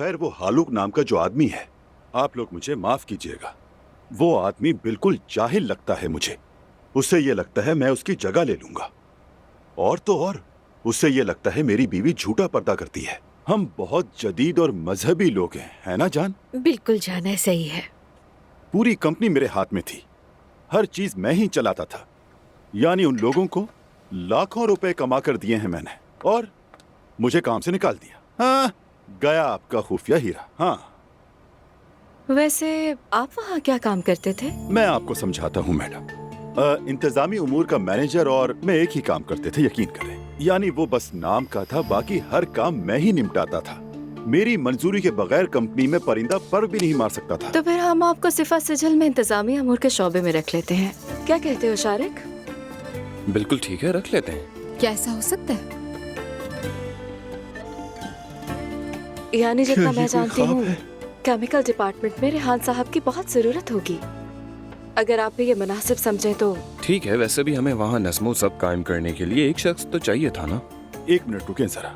खैर वो हालूक नाम का जो आदमी है, आप लोग मुझे माफ कीजिएगा, वो आदमी बिल्कुल जाहिल लगता है मुझे। उससे ये लगता है मैं उसकी जगह ले लूंगा, और तो और उससे ये लगता है मेरी बीवी झूठा पर्दा करती है। हम बहुत जदीद और मजहबी लोग हैं, है ना जान? बिल्कुल जान, ऐसा ही है। पूरी कंपनी मेरे हाथ में थी, हर चीज मैं ही चलाता था। यानी उन लोगों को लाखों रुपए कमा कर दिए हैं मैंने, और मुझे काम से निकाल दिया। हाँ, गया आपका खुफिया हीरा। हाँ, वैसे आप वहाँ क्या काम करते थे? मैं आपको समझाता हूँ मैडम। इंतजामी उमूर का मैनेजर और मैं एक ही काम करते थे, यकीन करें। यानी वो बस नाम का था, बाकी हर काम मैं ही निपटाता था। मेरी मंजूरी के बगैर कंपनी में परिंदा पर भी नहीं मार सकता था। तो फिर हम आपको सिफा सिजल में इंतजामी अमूर के शोबे में रख लेते हैं, क्या कहते हो शारिक? बिल्कुल ठीक है, रख लेते हैं। क्या ऐसा हो सकता है? यानी जितना मैं ये कोई जानती ख्वाब हूँ, है? केमिकल डिपार्टमेंट में रेहान साहब की बहुत जरूरत होगी। अगर आप भी ये मुनासिब समझें तो। ठीक है, वैसे भी हमें वहाँ नज़्मो ज़ब्त कायम करने के लिए एक शख्स तो चाहिए था ना। एक मिनट रुकें जरा,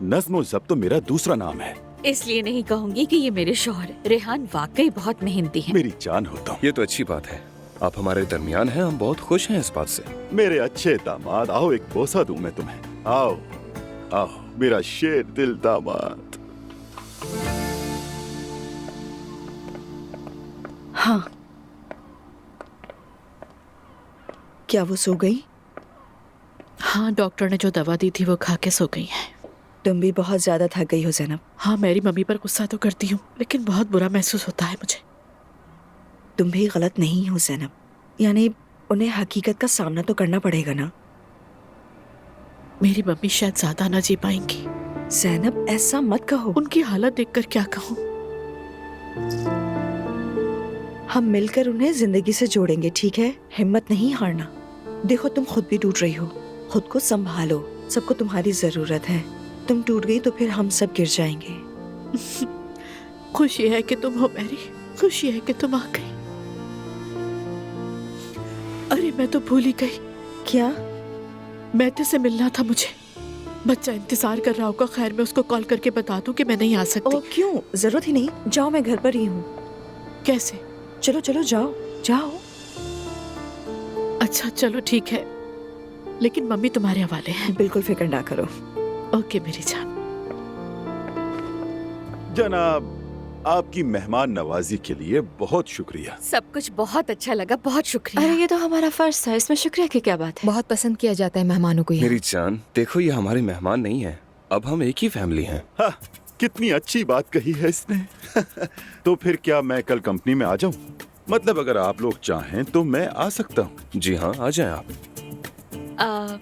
नज़्म ज़ब्त तो मेरा दूसरा नाम है। इसलिए नहीं कहूंगी कि ये मेरे शौहर रेहान वाकई बहुत मेहनती हैं। मेरी जान होता हूँ। ये तो अच्छी बात है, आप हमारे दरमियान हैं, हम बहुत खुश हैं इस बात से। मेरे अच्छे दामाद, आओ एक बोसा दूं मैं तुम्हें। आओ आओ मेरा शेर दिल दामाद। हाँ, क्या वो सो गई? हाँ, डॉक्टर ने जो दवा दी थी वो खा के सो गई है। तुम भी बहुत ज्यादा थक गई हो ज़ैनब। हाँ, मेरी मम्मी पर गुस्सा तो करती हूँ, लेकिन बहुत बुरा महसूस होता है मुझे। तुम भी गलत नहीं हो ज़ैनब, यानी उन्हें हकीकत का सामना तो करना पड़ेगा ना। मेरी मम्मी शायद ज्यादा ना जी पाएंगी। ज़ैनब ऐसा मत कहो। उनकी हालत देखकर क्या कहूँ। हम मिलकर उन्हें जिंदगी से जोड़ेंगे, ठीक है? हिम्मत नहीं हारना। देखो तुम खुद भी टूट रही हो, खुद को संभालो, सबको तुम्हारी जरूरत है। तुम टूट गई तो फिर हम सब गिर जाएंगे। खुशी है कि तुम हो मेरी, खुशी है कि तुम आ गई। अरे मैं तो भूल ही गई। क्या? मैते से मिलना था मुझे। बच्चा इंतजार कर रहा होगा, खैर मैं उसको कॉल करके बता दूं कि मैं नहीं आ सकती। ओ क्यों, जरूरत ही नहीं, जाओ मैं घर पर ही हूँ। कैसे? चलो चलो जाओ जाओ। अच्छा चलो ठीक है, लेकिन मम्मी तुम्हारे हवाले हैं। बिल्कुल फिक्र ना करो। ओके मेरी जान। जनाब, आपकी मेहमान नवाजी के लिए बहुत शुक्रिया। सब कुछ बहुत अच्छा लगा, बहुत शुक्रिया। अरे ये तो हमारा फर्ज था, इसमें शुक्रिया की क्या बात है? बहुत पसंद किया जाता है मेहमानों को यहाँ। मेरी जान देखो, ये हमारे मेहमान नहीं है, अब हम एक ही फैमिली हैं। हाँ, कितनी अच्छी बात कही है इसने। तो फिर क्या मैं कल कंपनी में आ जाऊं? मतलब अगर आप लोग चाहें तो मैं आ सकता हूं। जी हाँ, आ जाएं आप।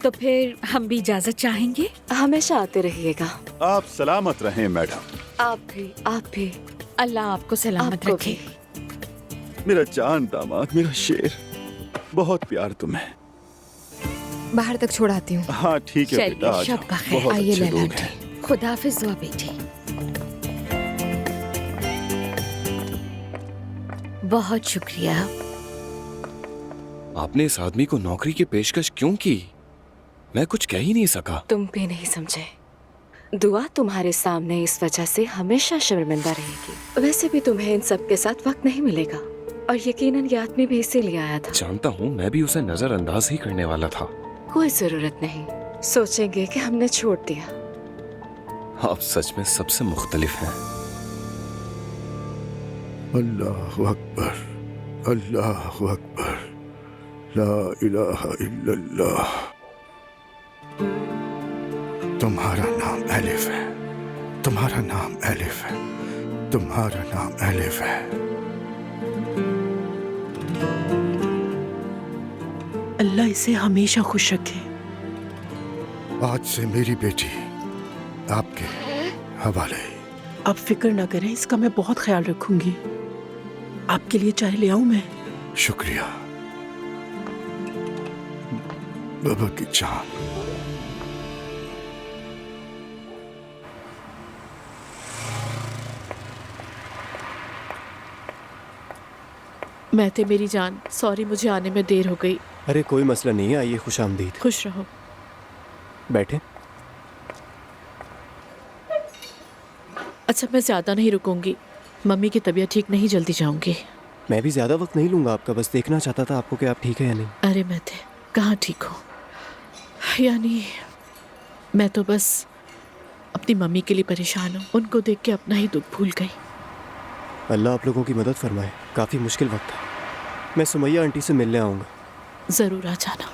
तो फिर हम भी इजाजत चाहेंगे। हमेशा आते रहिएगा। आप सलामत रहें मैडम। आप भी, आप भी। अल्लाह आपको सलामत आपको रखे। भी। मेरा जान दामाद, मेरा शेर, बहुत प्यार तुम्हें। बाहर तक छोड़ाती हूँ। हाँ ठीक है बेटा, आ चलिए, जाओ। शब बखैर। बहुत आइए अच्छे लैला लोग आंटी। हैं। खुदा हाफिज दुआ बेटी। बहुत शुक्रिया। आपने इस आदमी को नौकरी की पेशकश क्यों की? मैं कुछ कह ही नहीं सका। तुम भी नहीं समझे। दुआ तुम्हारे सामने इस वजह से हमेशा शर्मिंदा रहेगी। वैसे भी तुम्हें इन सब के साथ वक्त नहीं मिलेगा, और यकीनन ये आदमी भी इसीलिए आया था। जानता हूँ, मैं भी उसे नजरअंदाज ही करने वाला था। कोई जरूरत नहीं, सोचेंगे कि हमने छोड़ दिया। आप सच में सबसे मुख्तलिफ हैं। अल्लाहु अकबर, अल्लाहु अकबर, ला इलाहा इल्लल्लाह। तुम्हारा नाम एलिफ है, तुम्हारा नाम एलिफ है, तुम्हारा नाम एलिफ है। अल्लाह इसे हमेशा खुश रखे। आज से मेरी बेटी आपके हवाले। आप फिक्र ना करें, इसका मैं बहुत ख्याल रखूंगी। आपके लिए चाय ले आऊं मैं? शुक्रिया बाबा की जान। मैं थे मेरी जान, सॉरी मुझे आने में देर हो गई। अरे कोई मसला नहीं है, आइए, खुश आमदीद। खुश रहो। बैठे। अच्छा, मैं ज्यादा नहीं रुकूंगी। मम्मी की तबीयत ठीक नहीं, जल्दी जाऊंगी। मैं भी ज्यादा वक्त नहीं लूंगा आपका, बस देखना चाहता था आपको कि आप ठीक है या नहीं। अरे मैं थे कहाँ ठीक हूँ, यानी मैं तो बस अपनी मम्मी के लिए परेशान हूँ। उनको देख के अपना ही दुख भूल गई। अल्लाह आप लोगों की मदद फरमाए, काफ़ी मुश्किल वक्त है। मैं सुमैया आंटी से मिलने आऊँगा। जरूर आ जाना।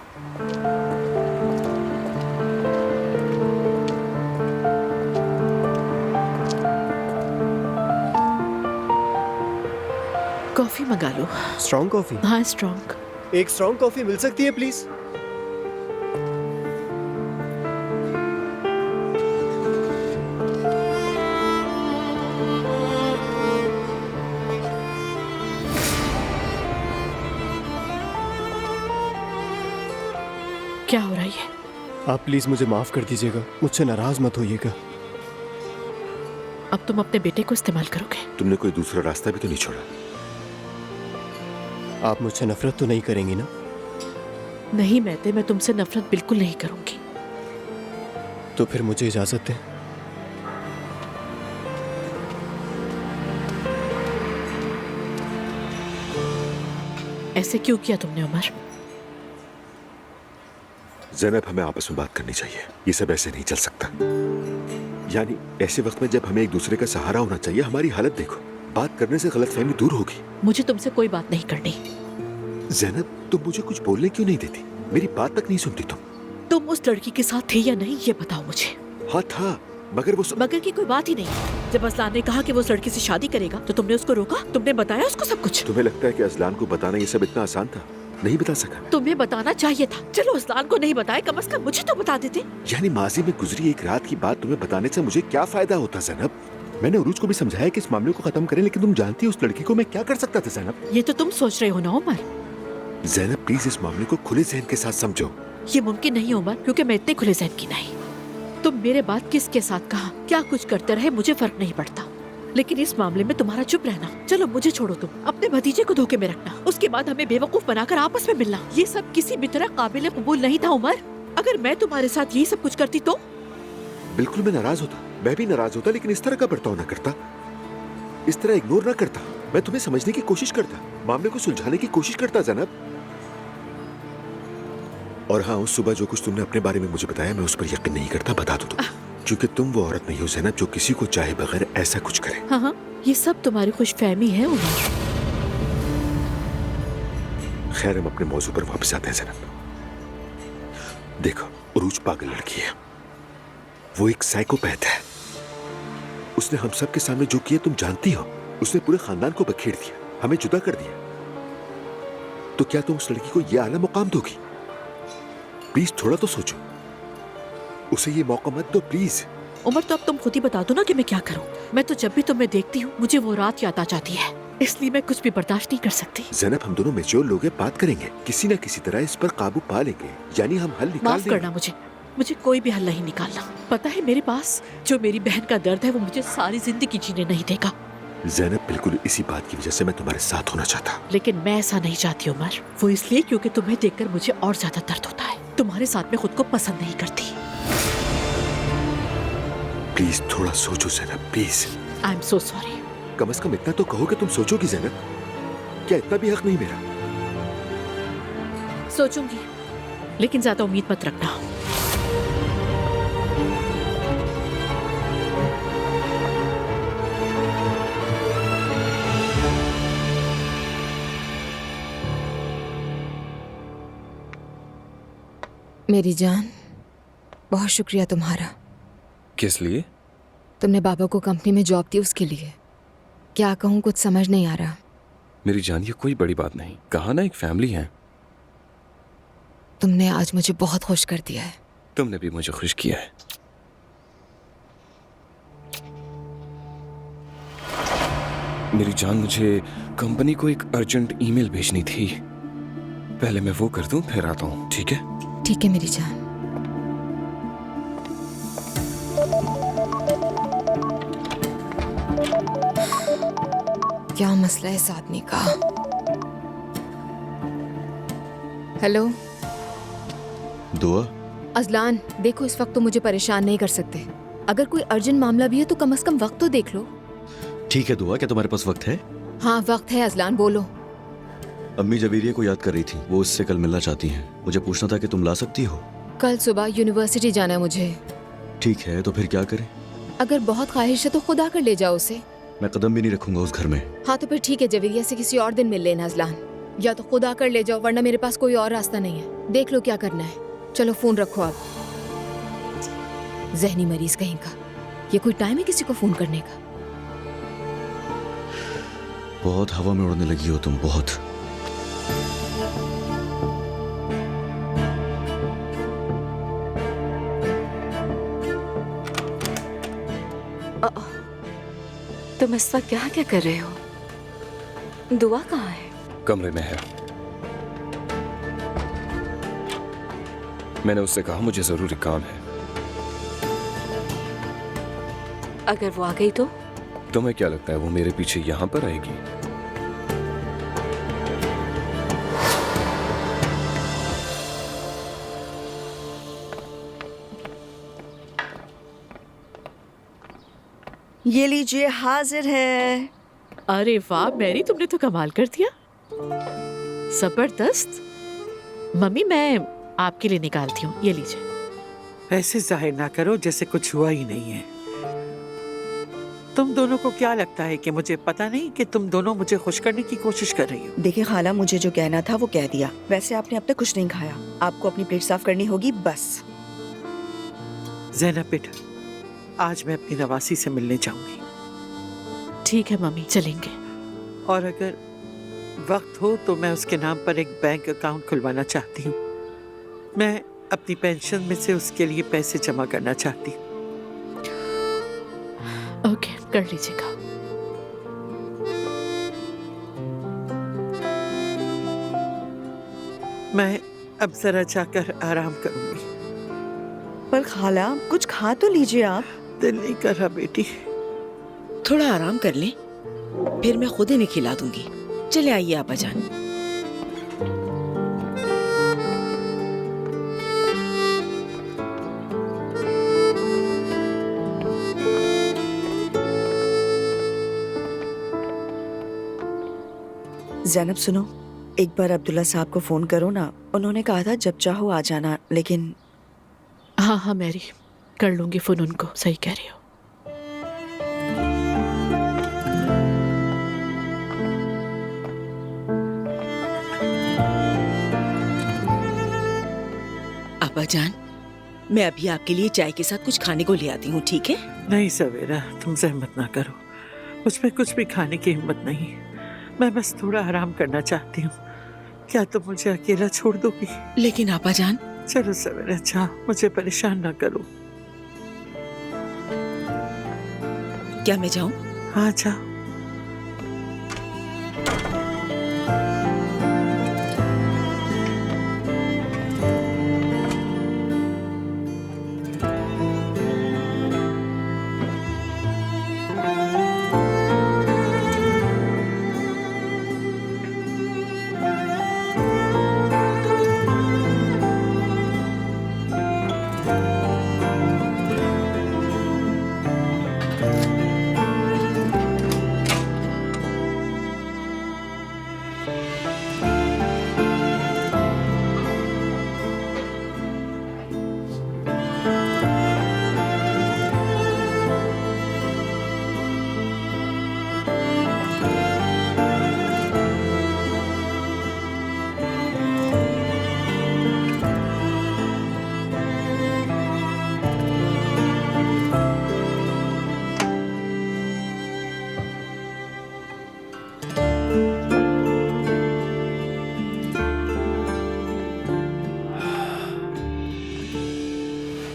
कॉफी मंगा लो। Strong coffee? हाँ, स्ट्रॉन्ग। एक स्ट्रॉन्ग कॉफ़ी मिल सकती है प्लीज़? क्या हो रहा है? आप प्लीज़ मुझे माफ़ कर दीजिएगा, मुझसे नाराज़ मत होइएगा। अब तुम अपने बेटे को इस्तेमाल करोगे? तुमने कोई दूसरा रास्ता भी तो नहीं छोड़ा। आप मुझसे नफरत तो नहीं करेंगी ना? नहीं महते, मैं तुमसे नफरत बिल्कुल नहीं करूंगी। तो फिर मुझे इजाज़त दें। ऐसे क्यों किया तुमने उमर? ज़ैनब, हमें आपस में बात करनी चाहिए। ये सब ऐसे नहीं चल सकता। यानी ऐसे वक्त में जब हमें एक दूसरे का सहारा होना चाहिए, हमारी हालत देखो। बात करने से गलतफहमी दूर होगी। मुझे तुमसे कोई बात नहीं करनी। ज़ैनब, तुम मुझे कुछ बोलने क्यों नहीं देती? मेरी बात तक नहीं सुनती तुम। तुम उस लड़की के साथ थे या नहीं, ये बताओ मुझे। हाँ था, मगर वो मगर की कोई बात ही नहीं। जब असलान ने कहा कि वो उस लड़की से शादी करेगा तो तुमने उसको रोका? तुमने बताया उसको सब कुछ? तुम्हें लगता है कि असलान को बताना ये सब इतना आसान था? नहीं बता सका। तुम्हें बताना चाहिए था। चलो असलान को नहीं बताया, कम से कम मुझे तो बता देते। यानी माजी में गुजरी एक रात की बात तुम्हें बताने से मुझे क्या फायदा होता ज़ैनब? मैंने उरूज को भी समझाया कि इस मामले को खत्म करें, लेकिन तुम जानती हो उस लड़की को मैं क्या कर सकता था ज़ैनब? ये तो तुम सोच रहे हो ना उमर। ज़ैनब प्लीज इस मामले को खुले जहन के साथ समझो। ये मुमकिन नहीं उमर, क्योंकि मैं इतने खुले जहन की नहीं। तुम मेरे बात किसके साथ कहा, क्या कुछ करते रहे, मुझे फर्क नहीं पड़ता। लेकिन इस मामले में तुम्हारा चुप रहना। चलो मुझे छोड़ो, तुम अपने भतीजे को धोखे में रखना, उसके बाद हमें बेवकूफ बनाकर आपस में मिलना, ये सब किसी भी तरह काबिल कबूल नहीं था उमर। अगर मैं तुम्हारे साथ यही सब कुछ करती तो? बिल्कुल मैं नाराज होता, मैं भी नाराज होता, लेकिन इस तरह का बर्ताव न करता, इस तरह इग्नोर न करता। मैं तुम्हें समझने की कोशिश करता, मामले को सुलझाने की कोशिश करता ज़ैनब। और हाँ, उस सुबह जो कुछ तुमने अपने बारे में मुझे बताया, मैं उस पर यकीन नहीं करता, बता दो तुम। क्योंकि तुम वो औरत नहीं हो ज़ैनब जो किसी को चाहे बगैर ऐसा कुछ करे। हाँ हाँ, ये सब तुम्हारी खुशफहमी है उमर। खैर, हम अपने मौजू पर वापस आते हैं ज़ैनब। देखो, उरूज पागल लड़की है, वो एक साइकोपैथ है। उसने हम सब के सामने जो किया तुम जानती हो। उसने पूरे खानदान को बखेर दिया, हमें जुदा कर दिया। तो क्या तुम उस लड़की को यह आला मुकाम दोगी? प्लीज थोड़ा तो सोचो, उसे ये मौका मत दो प्लीज। उमर, तो अब तुम खुद ही बता दो ना कि मैं क्या करूं। मैं तो जब भी तुम्हें देखती हूँ मुझे वो रात याद आ जाती है, इसलिए मैं कुछ भी बर्दाश्त नहीं कर सकती। ज़ैनब, हम दोनों मैच्योर लोग हैं, बात करेंगे, किसी न किसी तरह इस पर काबू पा लेंगे। यानी हम हल निकाल माफ करना मुझे कोई भी हल नहीं निकालना। पता है मेरे पास जो मेरी बहन का दर्द है वो मुझे सारी जिंदगी जीने नहीं देगा। ज़ैनब, बिल्कुल इसी बात की वजह से मैं तुम्हारे साथ होना चाहता। लेकिन मैं ऐसा नहीं चाहती उमर, वो इसलिए क्योंकि तुम्हें देखकर मुझे और ज्यादा दर्द होता है। तुम्हारे साथ में खुद को पसंद नहीं करती। प्लीज थोड़ा सोचो Zainab, please. I am so sorry. कम से कम इतना तो कहो कि तुम सोचोगी ज़ैनब। क्या इतना भी हक नहीं मेरा? सोचूंगी, लेकिन ज्यादा उम्मीद मत रखना। मेरी जान, बहुत शुक्रिया तुम्हारा। किस लिए? तुमने बाबा को कंपनी में जॉब दी, उसके लिए। क्या कहूँ, कुछ समझ नहीं आ रहा। मेरी जान, ये कोई बड़ी बात नहीं, कहा ना एक फैमिली है। तुमने आज मुझे बहुत खुश कर दिया है। तुमने भी मुझे खुश किया है। मेरी जान, मुझे कंपनी को एक अर्जेंट ईमेल भेजनी थी, पहले मैं वो कर दूं, फिर आता हूँ, ठीक है? ठीक है मेरी जान। क्या मसला है इस आदमी का? हेलो दुआ? अजलान, देखो इस वक्त तो मुझे परेशान नहीं कर सकते। अगर कोई अर्जेंट मामला भी है तो कम से कम वक्त तो देख लो। ठीक है दुआ, क्या तुम्हारे पास वक्त है? हाँ वक्त है अजलान, बोलो। अम्मी जवेरिया को याद कर रही थी, वो इससे कल मिलना चाहती हैं। मुझे पूछना था कि तुम ला सकती हो? कल सुबह यूनिवर्सिटी जाना है मुझे। ठीक है, तो फिर क्या करें? अगर बहुत ख्वाहिश है तो खुद आकर ले जाओ उसे। मैं कदम भी नहीं रखूंगा उस घर में। हाँ तो फिर ठीक है, जवेरिया से किसी और दिन मिल लेना अजलान, या तो खुद आकर ले जाओ, वरना मेरे पास कोई और रास्ता नहीं है। देख लो क्या करना है। चलो फोन रखो आप। जहनी मरीज कहीं का, ये कोई टाइम है किसी को फोन करने का? बहुत हवा में उड़ने लगी हो तुम, बहुत। तुम इस वक्त यहाँ क्या कर रहे हो? दुआ कहाँ है? कमरे में है। मैंने उससे कहा मुझे जरूरी काम है। अगर वो आ गई तो? तुम्हें क्या लगता है वो मेरे पीछे यहाँ पर आएगी? ये लीजिए, हाजिर है। अरे वाह मैरी, तुमने तो कमाल कर दिया, जबरदस्त। मम्मी मैं आपके लिए निकालती हूँ, ये लीजिए। ऐसे जाहिर ना करो जैसे कुछ हुआ ही नहीं है। तुम दोनों को क्या लगता है कि मुझे पता नहीं कि तुम दोनों मुझे खुश करने की कोशिश कर रही हो? देखिए खाला, मुझे जो कहना था वो कह दिया। वैसे आपने अब तक कुछ नहीं खाया, आपको अपनी प्लेट साफ करनी होगी बस। ज़ैनब बेटा, आज मैं अपनी नवासी से मिलने जाऊंगी। ठीक है मम्मी, चलेंगे। और अगर वक्त हो तो मैं उसके नाम पर एक बैंक अकाउंट खुलवाना चाहती हूँ। मैं अपनी पेंशन में से उसके लिए पैसे जमा करना चाहती हूँ। ओके, कर लीजिएगा। मैं अब जरा जाकर आराम करूंगी। पर खाला कुछ खा तो लीजिए आप। दिल नहीं कर रहा बेटी। थोड़ा आराम कर ले, फिर मैं खुद इन्हें खिला दूंगी। चले आइए आपा जान। ज़ैनब सुनो, एक बार अब्दुल्ला साहब को फोन करो ना। उन्होंने कहा था जब चाहो आ जाना, लेकिन हाँ हाँ मैरी, कर लूंगी फोन उनको। सही कह रही हो। आपा जान, मैं अभी आपके लिए चाय के साथ कुछ खाने को ले आती हूँ, ठीक है? नहीं सवेरा, तुम जहमत ना करो, मुझ में कुछ भी खाने की हिम्मत नहीं। मैं बस थोड़ा आराम करना चाहती हूँ। क्या तुम मुझे अकेला छोड़ दोगी? लेकिन आपा जान। चलो सवेरा जाओ, मुझे परेशान ना करो। क्या मैं जाऊं? हाँ जाओ।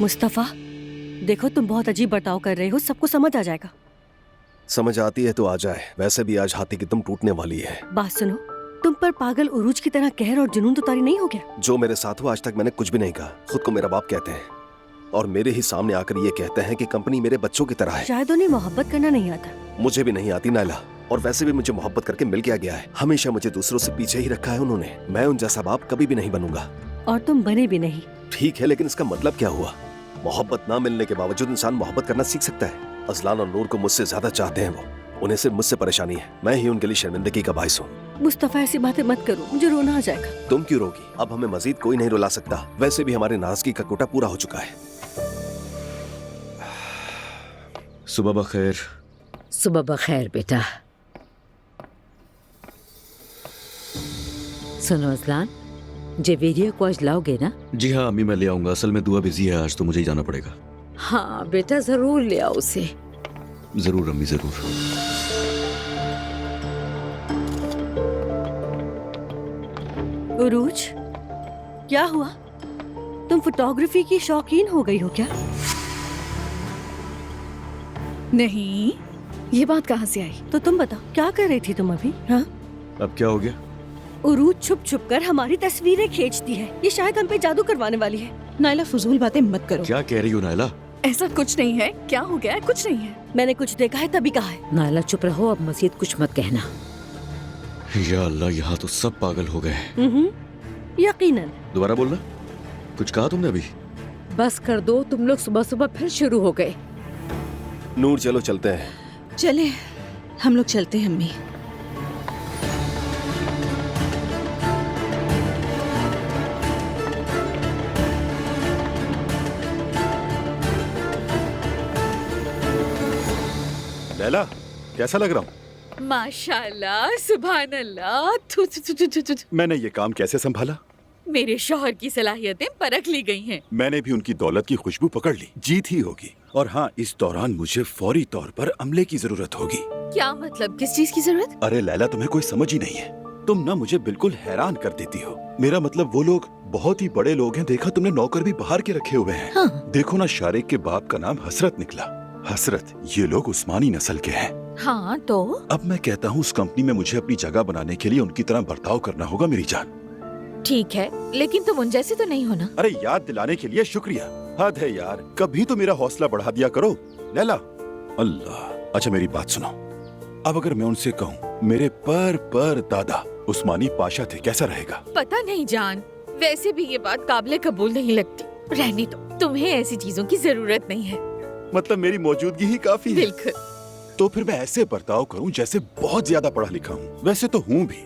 मुस्तफा, देखो तुम बहुत अजीब बर्ताव कर रहे हो, सबको समझ आ जाएगा। समझ आती है तो आ जाए, वैसे भी आज हाथी की तुम टूटने वाली है। बात सुनो, तुम पर पागल उरूज की तरह कहर और जुनून तो तारी नहीं हो गया? जो मेरे साथ हुआ आज तक मैंने कुछ भी नहीं कहा। खुद को मेरा बाप कहते हैं और मेरे ही सामने आकर ये कहते हैं कि कंपनी मेरे बच्चों की तरह है। शायद उन्हें मोहब्बत करना नहीं आता। मुझे भी नहीं आती नायला, और वैसे भी मुझे मोहब्बत करके मिल गया है। हमेशा मुझे दूसरों से पीछे ही रखा है उन्होंने। मैं उन जैसा बाप कभी भी नहीं बनूंगा। और तुम बने भी नहीं। ठीक है, लेकिन इसका मतलब क्या हुआ? मोहब्बत ना मिलने के बावजूद इंसान मोहब्बत करना सीख सकता है। अजलान और नूर को मुझसे ज्यादा चाहते हैं वो। उन्हें सिर्फ मुझसे परेशानी है। मैं ही उनके लिए शर्मिंदगी का बाइस हूँ। मुस्तफा ऐसी बातें मत करो, मुझे रोना आ जाएगा। तुम क्यों रोगी? अब हमें मजीद कोई नहीं रुला सकता। वैसे भी हमारी नाराजगी का कोटा पूरा हो चुका है। सुबह बखैर। सुबह बखैर बेटा। सुनो अजलान, जवेरिया को आज लाओगे ना? जी हाँ अम्मी, मैं ले आऊंगा। असल में दुआ बिजी है आज, तो मुझे ही जाना पड़ेगा। हाँ बेटा, जरूर ले आओ उसे। जरूर अम्मी, जरूर। उरूज, क्या हुआ? तुम फोटोग्राफी की शौकीन हो गई हो क्या? नहीं, ये बात कहाँ से आई? तो तुम बताओ, क्या कर रही थी तुम अभी? हाँ, अब क्या हो गया? उरूज छुप छुप कर हमारी तस्वीरें खींचती है। ये शायद हम पे जादू करवाने वाली है। नायला, फजूल बातें मत करो। क्या कह रही हो नायला? ऐसा कुछ नहीं है। क्या हो गया है? कुछ नहीं है। मैंने कुछ देखा है तभी कहा है। नायला चुप रहो, अब मजीद कुछ मत कहना। या अल्लाह, यहाँ तो सब पागल हो गए। यकीनन। दोबारा बोलना, कुछ कहा तुमने अभी? बस कर दो, तुम लोग सुबह सुबह फिर शुरू हो गए। नूर चलो चलते हैं। चले, हम लोग चलते हैं अम्मी। लैला, कैसा लग रहा हूँ? माशाल्लाह, सुभान अल्लाह। थु, थु, थु, थु, थु, थु, थु। मैंने ये काम कैसे संभाला? मेरे शौहर की सलाहियतें परख ली गई हैं। मैंने भी उनकी दौलत की खुशबू पकड़ ली। जीत ही होगी। और हाँ, इस दौरान मुझे फौरी तौर पर अमले की जरूरत होगी। क्या मतलब? किस चीज की जरूरत? अरे लैला, तुम्हें कोई समझ ही नहीं है। तुम ना मुझे बिल्कुल हैरान कर देती हो। मेरा मतलब, वो लोग बहुत ही बड़े लोग हैं। देखा तुमने, नौकर भी बाहर के रखे हुए हैं। हाँ। देखो ना, शारिक के बाप का नाम हसरत निकला। हसरत, ये लोग उस्मानी नस्ल के हैं। हाँ तो? अब मैं कहता हूँ, उस कंपनी में मुझे अपनी जगह बनाने के लिए उनकी तरह बर्ताव करना होगा मेरी जान। ठीक है, लेकिन तुम उन जैसे तो नहीं हो ना? अरे याद दिलाने के लिए शुक्रिया। हद है यार, कभी तो मेरा हौसला बढ़ा दिया करो लैला। अल्लाह। अच्छा मेरी बात सुनो, अब अगर मैं उनसे कहूँ मेरे पर दादा उस्मानी पाशा थे, कैसा रहेगा? पता नहीं जान, वैसे भी ये बात काबिले कबूल नहीं लगती। रहने दो, तुम्हें ऐसी चीजों की जरूरत नहीं है। मतलब मेरी मौजूदगी ही काफी है। बिल्कुल। तो फिर मैं ऐसे बर्ताव करूं जैसे बहुत ज्यादा पढ़ा लिखा हूँ। वैसे तो हूँ भी।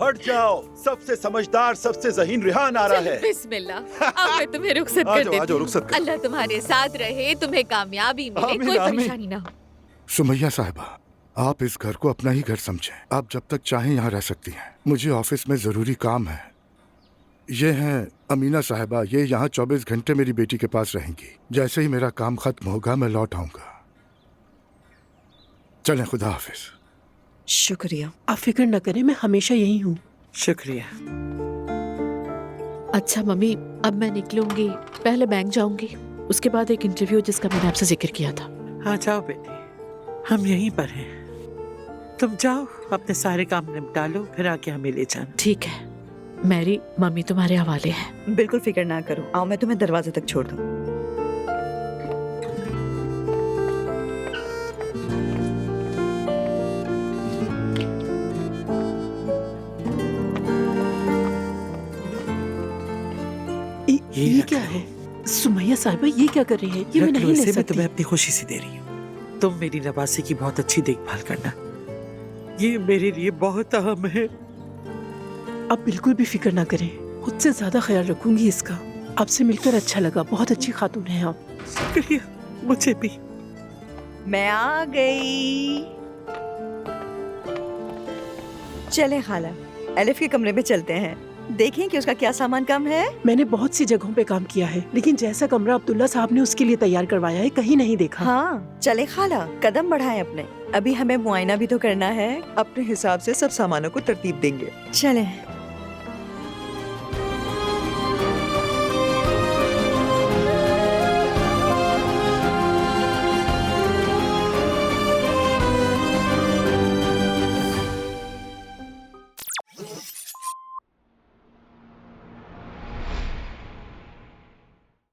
हट जाओ, सबसे समझदार, सबसे ज़हीन रेहान आ रहा है। बिस्मिल्लाह। अब मैं तुम्हें रुखसत कर देती हूँ। अल्लाह तुम्हारे साथ रहे, तुम्हें कामयाबी मिले, कोई परेशानी ना हो। सुमैया साहिबा, आप इस घर को अपना ही घर समझें। आप जब तक चाहें यहाँ रह सकती हैं। मुझे ऑफिस में जरूरी काम है। ये हैं अमीना साहिबा, ये यहाँ 24 घंटे मेरी बेटी के पास रहेंगी। जैसे ही मेरा काम खत्म होगा मैं लौट आऊंगा। चलें, खुदा हाफिज। शुक्रिया। आप फिक्र न करें, मैं हमेशा यही हूँ। शुक्रिया। अच्छा मम्मी, अब मैं निकलूंगी। पहले बैंक जाऊंगी, उसके बाद एक इंटरव्यू जिसका मैंने आपसे जिक्र किया था। हाँ जाओ बेटी, हम यहीं पर हैं। तुम जाओ, अपने सारे काम निपटा लो, फिर आके हमें ले जाना। ठीक है मैरी, मम्मी तुम्हारे हवाले है। बिल्कुल फिक्र ना करो। आओ, मैं तुम्हें दरवाजे तक छोड़ दूँ। ये क्या है? सुमैया साहिबा, ये क्या कर रही है? ये मैं नहीं ले सकती। मैं तुम्हें अपनी खुशी से दे रही हूँ। तुम मेरी नवासी की बहुत अच्छी देखभाल करना, ये मेरे लिए बहुत अहम है। आप बिल्कुल भी फिक्र ना करें, खुद से ज्यादा ख्याल रखूंगी इसका। आपसे मिलकर अच्छा लगा, बहुत अच्छी खातून है आप। शुक्रिया, मुझे भी। मैं आ गई। चले खाला, एलिफ के कमरे में चलते हैं, देखें कि उसका क्या सामान कम है। मैंने बहुत सी जगहों पे काम किया है, लेकिन जैसा कमरा अब्दुल्ला साहब ने उसके लिए तैयार करवाया है, कहीं नहीं देखा। हाँ चले खाला, कदम बढ़ाएं अपने। अभी हमें मुआयना भी तो करना है। अपने हिसाब से सब सामानों को तरतीब देंगे। चलें।